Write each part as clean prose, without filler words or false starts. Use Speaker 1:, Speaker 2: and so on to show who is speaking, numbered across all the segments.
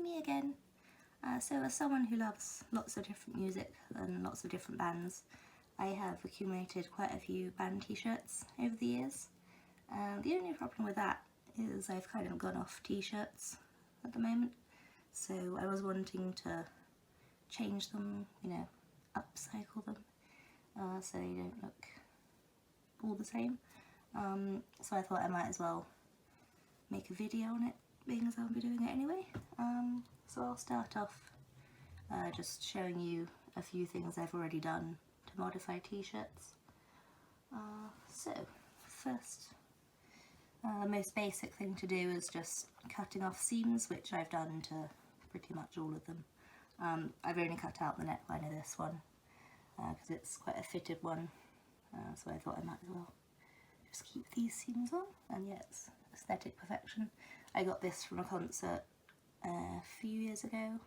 Speaker 1: me again. So as someone who loves lots of different music and lots of different bands, I have accumulated quite a few band t-shirts over the years. The only problem with that is I've kind of gone off t-shirts at the moment, so I was wanting to change them, you know, upcycle them, so they don't look all the same. So I thought I might as well make a video on it, being as I'll be doing it anyway. So I'll start off just showing you a few things I've already done to modify t-shirts. So first, most basic thing to do is just cutting off seams, which I've done to pretty much all of them. I've only cut out the neckline of this one because it's quite a fitted one, so I thought I might as well just keep these seams on, and yeah, it's aesthetic perfection. I got this from a concert a few years ago.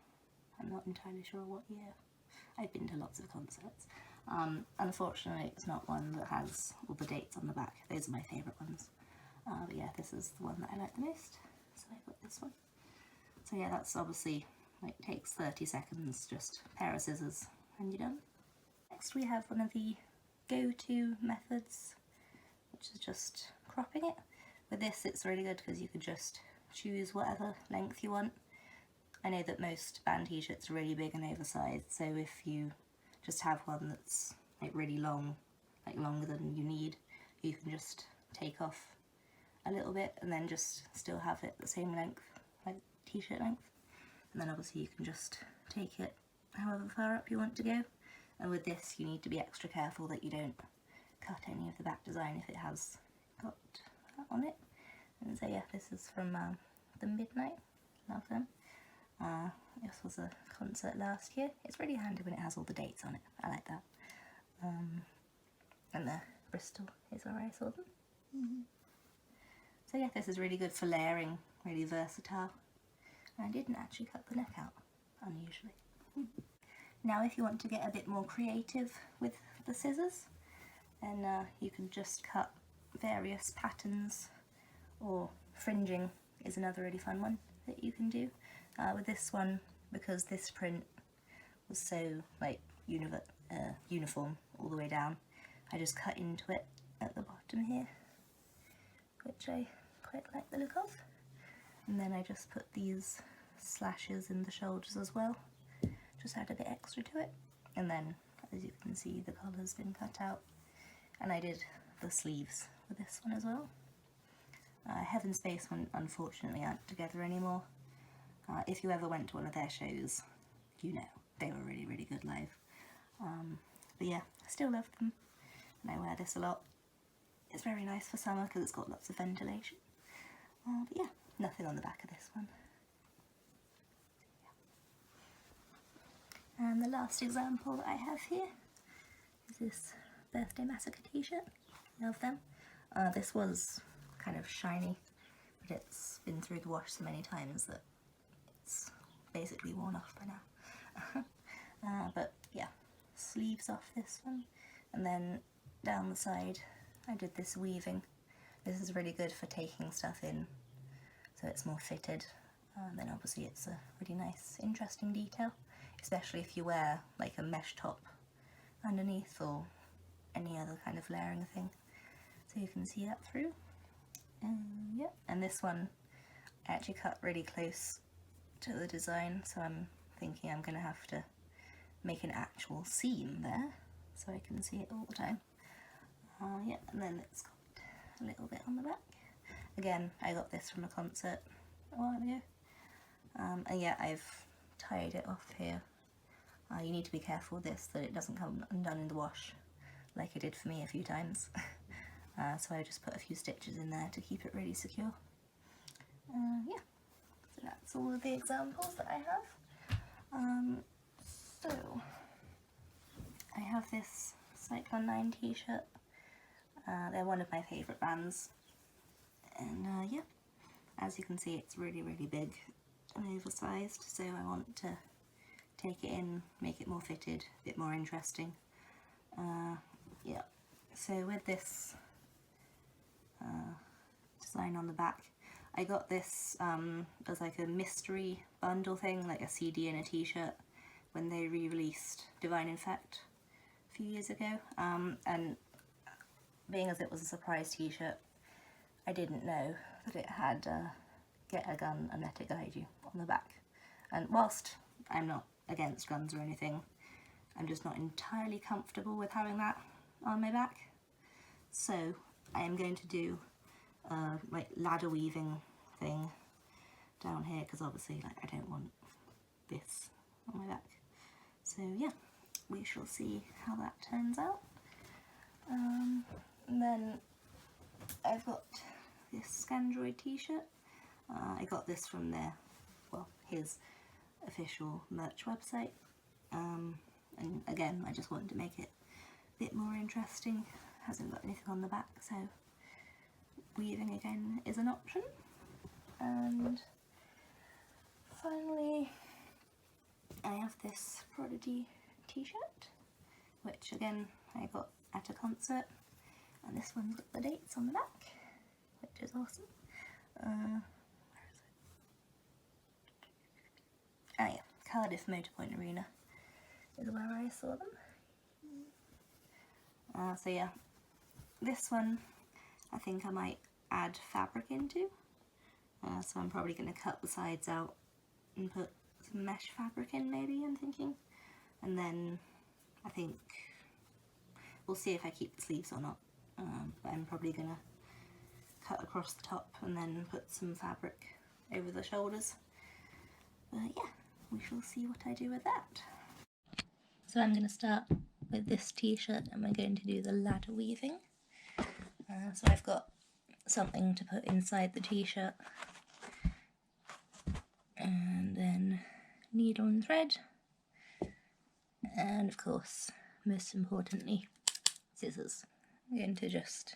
Speaker 1: I'm not entirely sure what year. I've been to lots of concerts. Unfortunately, it's not one that has all the dates on the back. Those are my favourite ones. But yeah, this is the one that I like the most, so I got this one. So yeah, that's obviously, like, takes 30 seconds, just a pair of scissors and you're done. Next we have one of the go-to methods, which is just cropping it. With this it's really good because you can just choose whatever length you want. I know that most band t-shirts are really big and oversized, so if you just have one that's like really long, like longer than you need, you can just take off a little bit and then just still have it the same length, like t-shirt length. And then obviously you can just take it however far up you want to go. And with this you need to be extra careful that you don't cut any of the back design if it has got that on it. And so yeah, this is from the Midnight, love them. This was a concert last year. It's really handy when it has all the dates on it, I like that. And the Bristol is where I saw them. So yeah, this is really good for layering, really versatile. And I didn't actually cut the neck out, unusually. Now if you want to get a bit more creative with the scissors, then you can just cut various patterns, or fringing is another really fun one that you can do. With this one, because this print was so like uniform all the way down, I just cut into it at the bottom here, which I quite like the look of. And then I just put these slashes in the shoulders as well, just add a bit extra to it. And then, as you can see, the collar's been cut out. And I did the sleeves with this one as well. Heaven Space one unfortunately aren't together anymore. If you ever went to one of their shows, you know, they were really, really good live. But yeah, I still love them, and I wear this a lot. It's very nice for summer because it's got lots of ventilation. But yeah, nothing on the back of this one. Yeah. And the last example that I have here is this Birthday Massacre t-shirt. Love them. This was kind of shiny, but it's been through the wash so many times that it's basically worn off by now. But yeah, sleeves off this one, and then down the side I did this weaving. This is really good for taking stuff in, so it's more fitted. Then obviously it's a really nice, interesting detail, especially if you wear like a mesh top underneath or any other kind of layering thing, so you can see that through. Yeah, and this one I actually cut really close to the design, so I'm thinking I'm going to have to make an actual seam there so I can see it all the time. Yeah, and then it's got a little bit on the back. Again, I got this from a concert a while ago. And yeah, I've tied it off here. You need to be careful with this, that it doesn't come undone in the wash like it did for me a few times. So I just put a few stitches in there to keep it really secure. Yeah, so that's all of the examples that I have. So I have this Cyclone 9 t-shirt. They're one of my favourite bands, and yeah, as you can see it's really, really big and oversized, so I want to take it in, make it more fitted, a bit more interesting. Yeah, so with this design on the back, I got this as like a mystery bundle thing, like a CD and a t-shirt, when they re-released Divine Infect a few years ago. And being as it was a surprise t-shirt, I didn't know that it had Get a Gun and Let It Guide You on the back. And whilst I'm not against guns or anything, I'm just not entirely comfortable with having that on my back. So I am going to do like ladder weaving thing down here, because obviously like I don't want this on my back. So yeah, we shall see how that turns out. And then I've got this Scandroid t-shirt. I got this from his official merch website. And again, I just wanted to make it a bit more interesting. Hasn't got anything on the back, so weaving again is an option. And finally, I have this Prodigy t-shirt, which again I got at a concert, and this one's got the dates on the back, which is awesome. Where is it? Ah yeah, Cardiff Motorpoint Arena is where I saw them. So yeah, this one I think I might add fabric into, so I'm probably going to cut the sides out and put some mesh fabric in, maybe, I'm thinking. And then I think we'll see if I keep the sleeves or not, but I'm probably going to cut across the top and then put some fabric over the shoulders. But yeah, we shall see what I do with that. So I'm going to start with this t-shirt and we're going to do the ladder weaving. So I've got something to put inside the t-shirt, and then needle and thread, and of course, most importantly, scissors. I'm going to just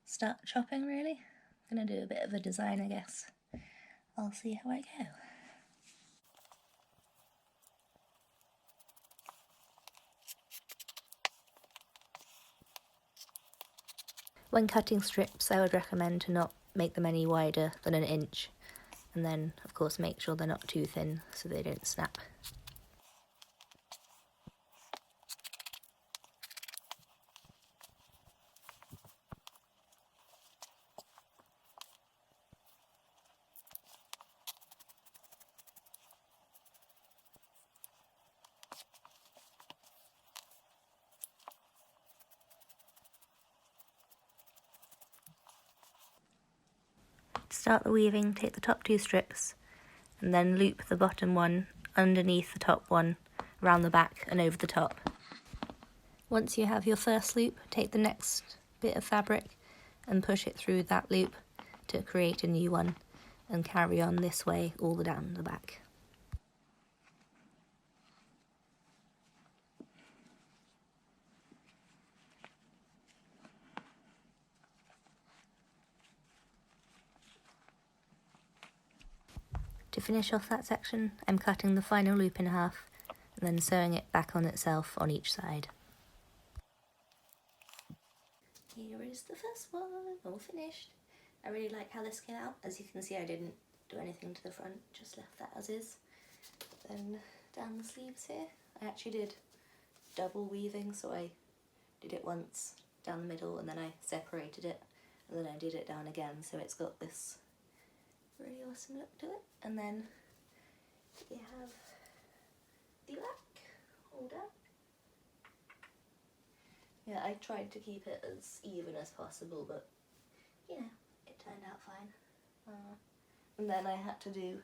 Speaker 1: start chopping, really. I'm going to do a bit of a design, I guess. I'll see how I go. When cutting strips, I would recommend to not make them any wider than an inch, and then of course make sure they're not too thin so they don't snap. To start the weaving, take the top two strips and then loop the bottom one underneath the top one, around the back and over the top. Once you have your first loop, take the next bit of fabric and push it through that loop to create a new one, and carry on this way all the down the back. To finish off that section, I'm cutting the final loop in half and then sewing it back on itself on each side. Here is the first one, all finished. I really like how this came out. As you can see, I didn't do anything to the front, just left that as is. Then down the sleeves here, I actually did double weaving, so I did it once down the middle and then I separated it and then I did it down again, so it's got this really awesome look to it. And then you have the back all done. Yeah, I tried to keep it as even as possible, but you know, it turned out fine. And then I had to do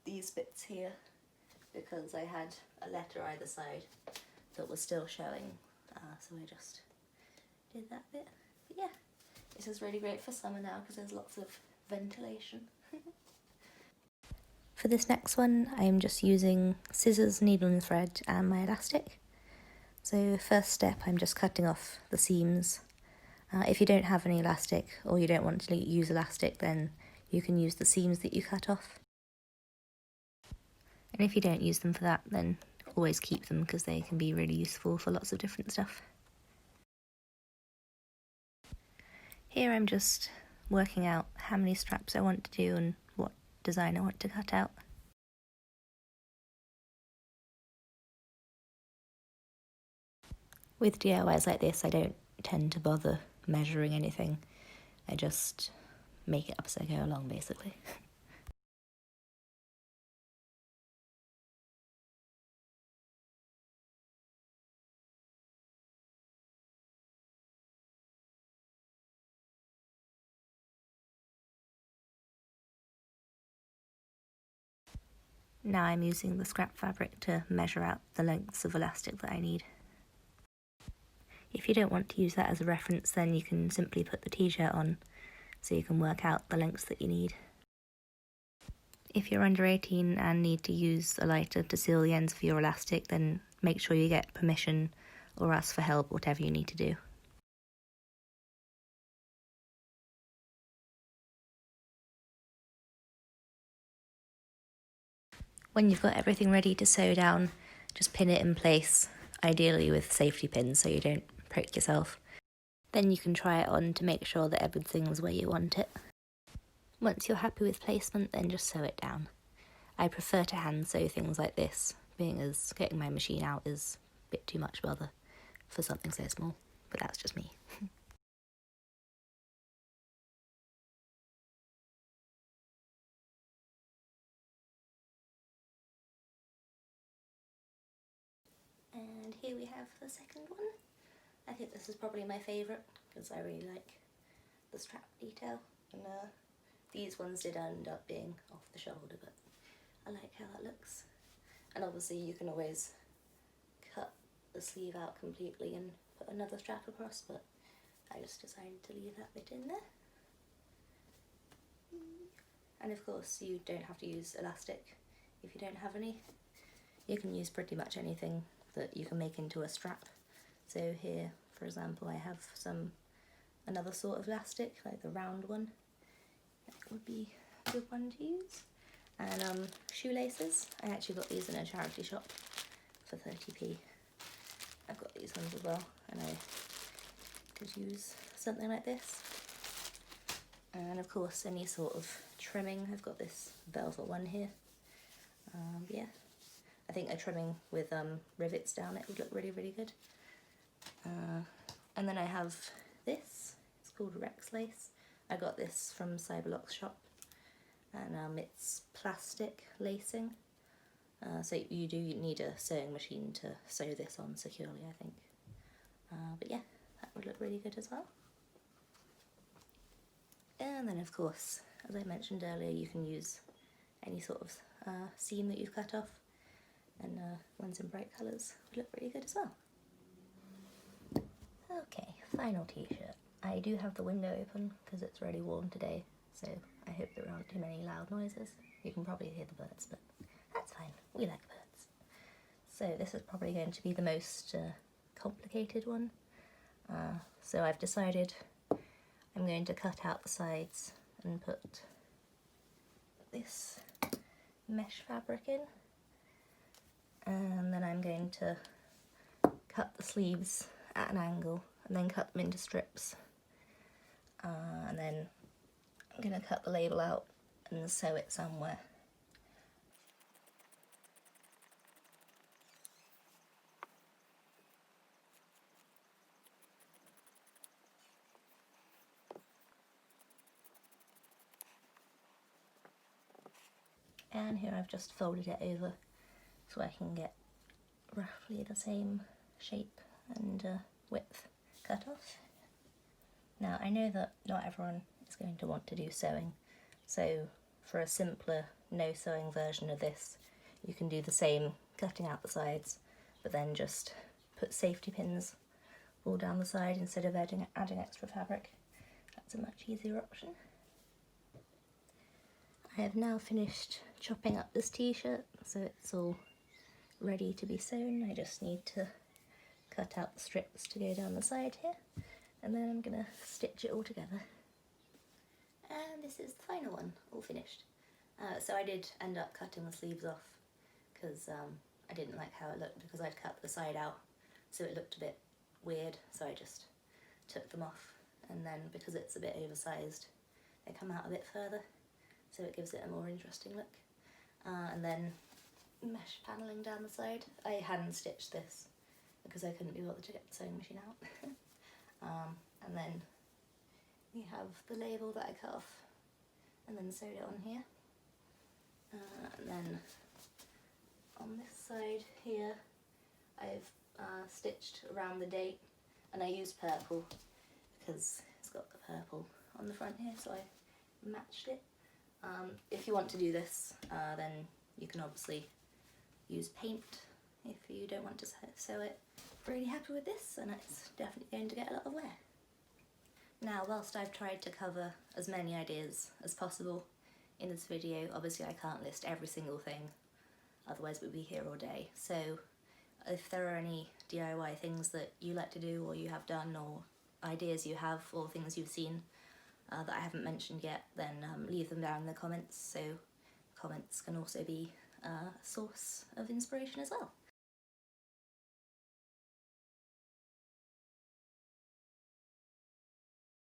Speaker 1: these bits here because I had a letter either side that was still showing, so I just did that bit. But yeah, this is really great for summer now because there's lots of ventilation. For this next one, I'm just using scissors, needle and thread and my elastic. So first step, I'm just cutting off the seams. If you don't have any elastic or you don't want to use elastic, then you can use the seams that you cut off. And if you don't use them for that, then always keep them because they can be really useful for lots of different stuff. Here I'm just working out how many straps I want to do and what design I want to cut out. With DIYs like this, I don't tend to bother measuring anything. I just make it up as I go along, basically. Now I'm using the scrap fabric to measure out the lengths of elastic that I need. If you don't want to use that as a reference, then you can simply put the t-shirt on so you can work out the lengths that you need. If you're under 18 and need to use a lighter to seal the ends of your elastic, then make sure you get permission or ask for help, whatever you need to do. When you've got everything ready to sew down, just pin it in place, ideally with safety pins so you don't prick yourself. Then you can try it on to make sure that everything's where you want it. Once you're happy with placement, then just sew it down. I prefer to hand sew things like this, being as getting my machine out is a bit too much bother for something so small, but that's just me. And here we have the second one. I think this is probably my favourite because I really like the strap detail, and these ones did end up being off the shoulder, but I like how that looks. And obviously you can always cut the sleeve out completely and put another strap across, but I just decided to leave that bit in there. And of course you don't have to use elastic if you don't have any. You can use pretty much anything that you can make into a strap. So here, for example, I have another sort of elastic, like the round one. That would be a good one to use. And shoelaces. I actually got these in a charity shop for 30p. I've got these ones as well, and I could use something like this. And of course, any sort of trimming. I've got this velvet one here. Yeah, I think a trimming with rivets down it would look really, really good. And then I have this. It's called Rex Lace. I got this from Cyberlock's shop, and it's plastic lacing. So you do need a sewing machine to sew this on securely, I think. But yeah, that would look really good as well. And then of course, as I mentioned earlier, you can use any sort of seam that you've cut off, and ones in bright colours would look really good as well. Okay, final t-shirt. I do have the window open because it's really warm today, so I hope there aren't too many loud noises. You can probably hear the birds, but that's fine, we like birds. So this is probably going to be the most complicated one. So I've decided I'm going to cut out the sides and put this mesh fabric in, and then I'm going to cut the sleeves at an angle and then cut them into strips, and then I'm going to cut the label out and sew it somewhere. And here I've just folded it over so I can get roughly the same shape and width cut off. Now I know that not everyone is going to want to do sewing, so for a simpler no sewing version of this, you can do the same, cutting out the sides, but then just put safety pins all down the side instead of adding extra fabric. That's a much easier option. I have now finished chopping up this t-shirt, so it's all ready to be sewn. I just need to cut out the strips to go down the side here, and then I'm going to stitch it all together. And this is the final one, all finished. So I did end up cutting the sleeves off because I didn't like how it looked, because I'd cut the side out so it looked a bit weird, so I just took them off. And then because it's a bit oversized, they come out a bit further, so it gives it a more interesting look. And then mesh panelling down the side. I hand stitched this because I couldn't be bothered to get the sewing machine out. And then we have the label that I cut off and then sewed it on here. And then on this side here I've stitched around the date, and I used purple because it's got the purple on the front here, so I matched it. If you want to do this, then you can obviously use paint if you don't want to sew it. Really happy with this, and it's definitely going to get a lot of wear. Now, whilst I've tried to cover as many ideas as possible in this video, obviously I can't list every single thing, otherwise we'd be here all day. So if there are any DIY things that you like to do or you have done, or ideas you have, or things you've seen that I haven't mentioned yet, then leave them down in the comments, so comments can also be a source of inspiration as well.